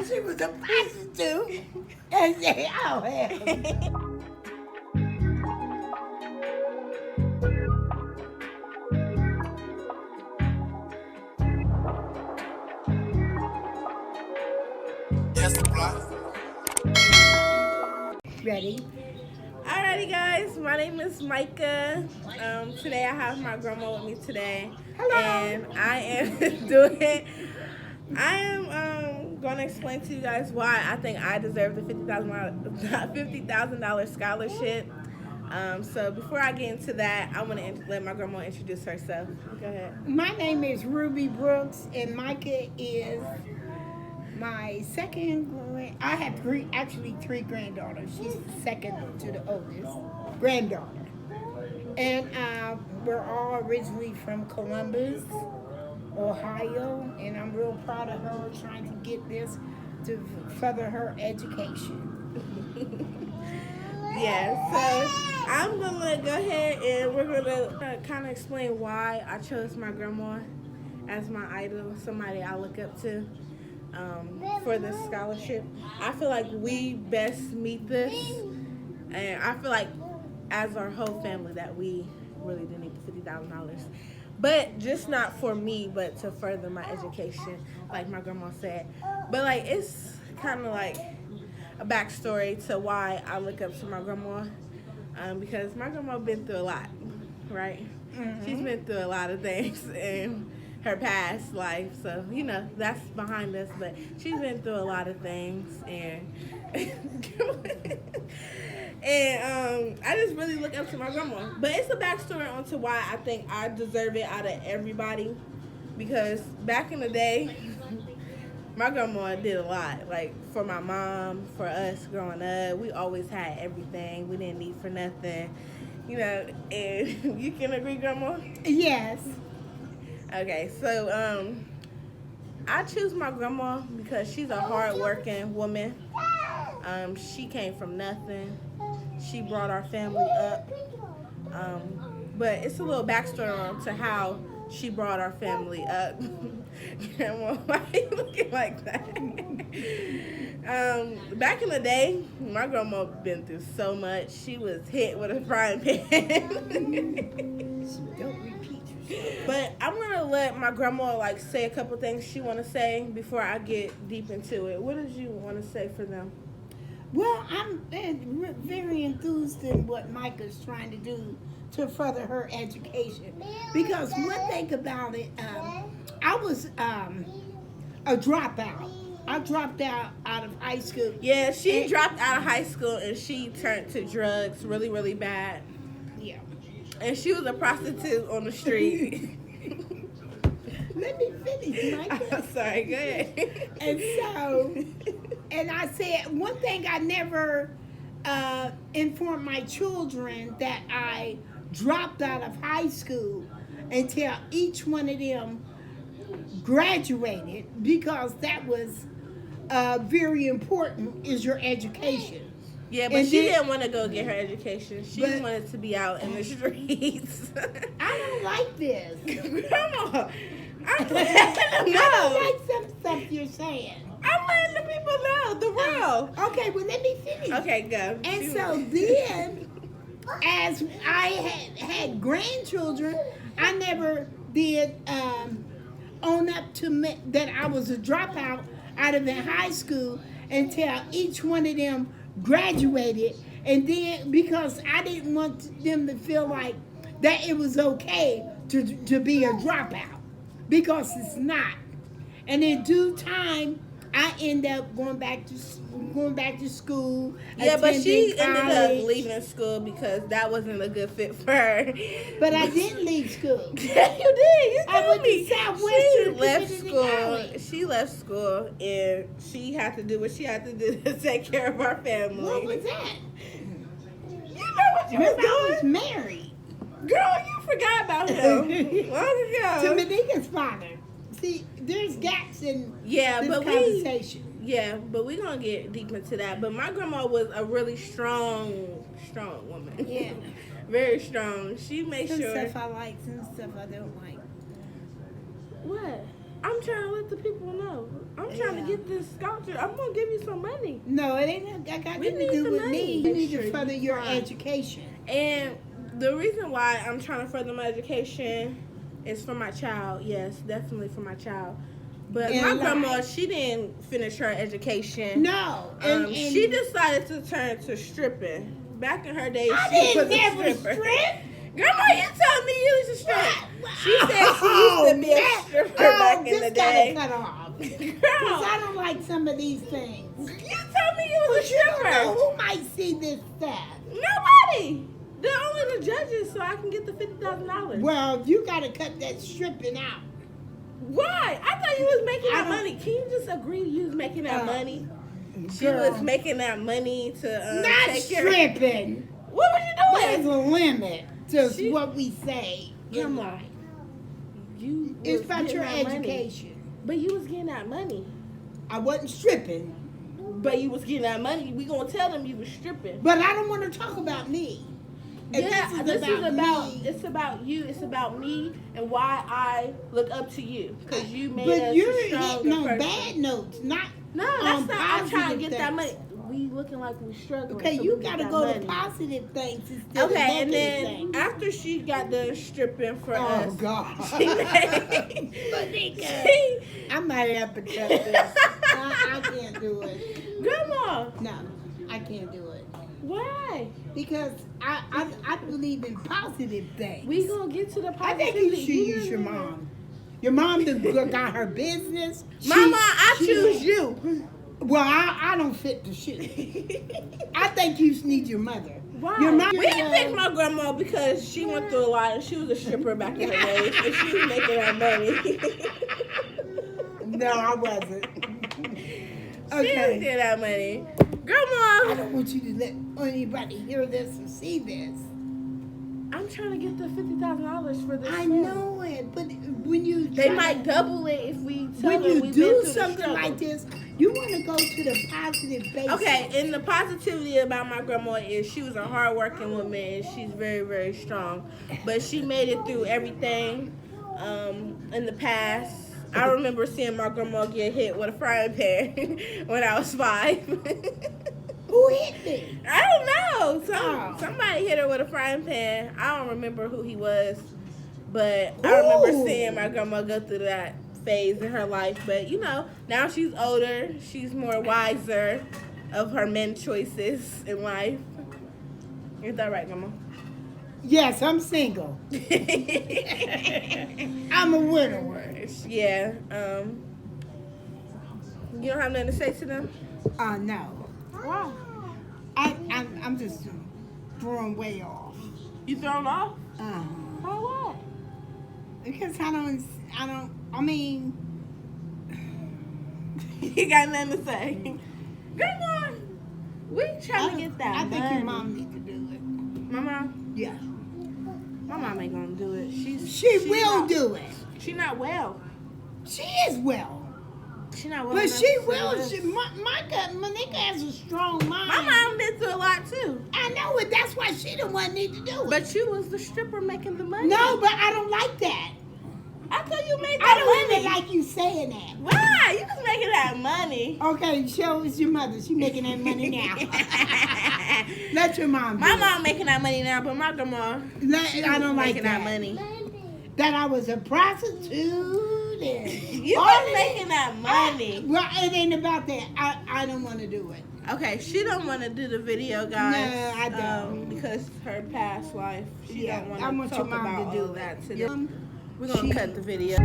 she was a prostitute. And say, oh, hell. Ready? Alrighty, guys. My name is Micah. Today I have my grandma with me today, and I am going to explain to you guys why I think I deserve the $50,000 scholarship. So before I get into that, I want to let my grandma introduce herself. Go ahead. My name is Ruby Brooks, and Micah is my second. I have three granddaughters. She's the second to the oldest granddaughter, and we're all originally from Columbus, Ohio, and I'm real proud of her trying to get this to further her education. Yeah, so I'm gonna go ahead and we're gonna kind of explain why I chose my grandma as my idol, somebody I look up to for this scholarship. I feel like we best meet this, and I feel like as our whole family that we really do need the $50,000. But just not for me, but to further my education, like my grandma said. But like it's kind of like a backstory to why I look up to my grandma, because my grandma been through a lot, right? Mm-hmm. She's been through a lot of things in her past life, so you know that's behind us. But she's been through a lot of things, and I just really look up to my grandma. But it's a backstory onto why I think I deserve it out of everybody, because back in the day, my grandma did a lot. Like for my mom, for us growing up, we always had everything. We didn't need for nothing, you know. And you can agree, Grandma? Yes. Okay, so I choose my grandma because she's a hard-working woman. She came from nothing. She brought our family up. But it's a little backstory on to how she brought our family up. Grandma, why are you looking like that? Back in the day, my grandma been through so much. She was hit with a frying pan. Don't repeat yourself. But I'm gonna let my grandma like say a couple things she wanna say before I get deep into it. What did you want to say for them? Well, I'm very enthused in what Micah's trying to do to further her education. Because one thing about it, I was a dropout. I dropped out of high school. Yeah, she dropped out of high school and she turned to drugs really, really bad. Yeah. And she was a prostitute on the street. Let me finish, Micah. Sorry, go ahead. And I said, one thing I never informed my children that I dropped out of high school until each one of them graduated, because that was very important, is your education. Yeah, but she didn't want to go get her education. She wanted to be out in the streets. I don't like this. Grandma, I don't like some stuff you're saying. I'm letting the people know the real. Okay, well, let me finish. Okay, go. And so then, as I had grandchildren, I never did own up to that I was a dropout out of high school until each one of them graduated. And then, because I didn't want them to feel like that it was okay to be a dropout, because it's not. And in due time, I end up going back to school. Yeah, but she college. ended up leaving school because that wasn't a good fit for her. But I didn't leave school. Yeah, you did. You I told went me. to Southwestern. She left school. She left school, and she had to do what she had to do to take care of our family. What was that? You know what you was doing? I was married. Girl, you forgot about him long ago. To Monica's father. See, there's gaps in this conversation. But we're going to get deep into that. But my grandma was a really strong woman. Yeah. Very strong. She made some sure. Some stuff I like, some stuff I don't like. What? I'm trying to let the people know. I'm trying to get this sculpture. I'm gonna give you some money. No, it ain't got nothing We to need do the with money. me. You need to further your Fine. education. And the reason why I'm trying to further my education is for my child. Yes, definitely for my child. But And my like- grandma, she didn't finish her education. No, and She decided to turn to stripping. Back in her days, I she didn't was a never stripper. strip. Grandma, you told me you was a stripper. What? She said she used to be a stripper back in this the day. gotta cut off. Girl, Because I don't like some of these things. you told me you was a You don't know stripper. who might see this stuff. Nobody. They're only the judges, so I can get the $50,000. Well, you gotta cut that stripping out. Why? I thought you was making I that don't- money. Can you just agree you was making that money? She Girl, was making that money to not take care. stripping. What was There's you a limit to She- what we say. in Come on. life. doing? You It's was about getting your that money. education. But you was getting that money. I wasn't stripping, But you was getting that money. We gonna tell them you was stripping. but I don't want to talk about me. If Yeah, this is about me, it's about you. It's about me and why I look up to you because you made but us you're a stronger hitting on person. bad notes, not No, on that's not. I'm trying to positive get that things. money. We looking like we struggling. Okay, so you we get gotta that go money. to positive things instead Okay, of and negative then things. after she got done stripping for Oh us, God! she made. she- I might have to cut this. I can't do it. Grandma, No, I can't do it why? because I believe in positive things. We gonna get to the I think positivity. you should use your mom. Your mom got her business. Mama, I choose you. Well, I don't fit the shoe. I think you need your mother. Why? Your mom. We didn't pick my grandma because she went through a lot and she was a stripper back in her days and she was making that money. No, I wasn't. She was Okay. getting that money. I Grandma, don't want you to let anybody hear this or see this. I'm trying to get the $50,000 for this. I film. know it, but when you They try- might double it if we tell when them you we've do been through the something struggle. like this, you want to go to the positive basis. Okay, and the positivity about my grandma is she was a hardworking woman and she's very, very strong. But she made it through everything in the past. I remember seeing my grandma get hit with a frying pan when I was 5. Who hit me? I don't know. Oh. Somebody hit her with a frying pan. I don't remember who he was. But I remember Ooh. seeing my grandma go through that phase in her life. But, you know, now she's older. She's more wiser of her men choices in life. Is that right, Grandma? Yes, I'm single. I'm a widower. Yeah. You don't have nothing to say to them? No. Why? I'm just thrown way off. You thrown off? Uh-huh. Why what? Because I mean, You got nothing to say. Grandma, we trying to get that I think money. your mom needs to do it. My mom? Yeah. My mom ain't gonna do it. She will not, do it. She not well. She is well. She not well. But enough she to do will. this. Monica has a strong mind. My mom been through a lot too. I know it. That's why she the one need to do it. But you was the stripper making the money. No, but I don't like that. I thought you made I that don't money. even like you saying that. Why? You was making that money. Okay, show us your mother. She making that money now. Let your mom. My do mom making that money now, but my grandma, it. I don't like making that. that money. That I was a prostitute. And You all was of making that money. Well, it ain't about that. I don't want to do it. Okay, she don't want to do the video, guys. No, I don't. Because her past life, she Yeah, don't I want want to your talk mom about to do all it. that today. Yeah. We're gonna She- cut the video.